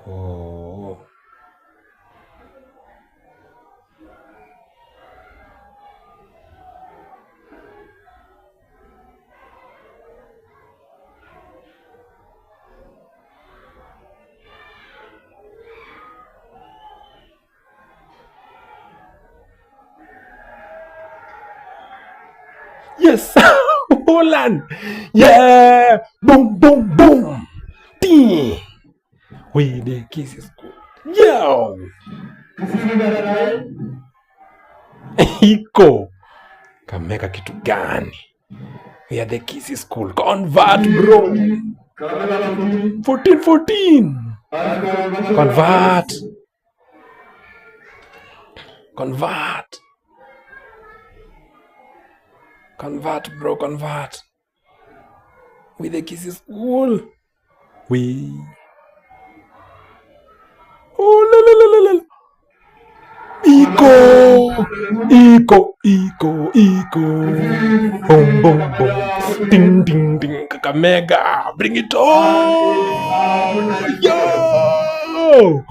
Oh. Yes! Holland! Yeah! Boom, boom, boom! Ding! We the Kisii School. Yo! Iko! Kameka kitu gani? We are the Kisii School. Convert, bro! 14. Convert! Convert, bro, convert. With the Kisii School. We. Oh, la. Iko. Boom, boom, boom. Ding. Kakamega. Bring it on. Yo.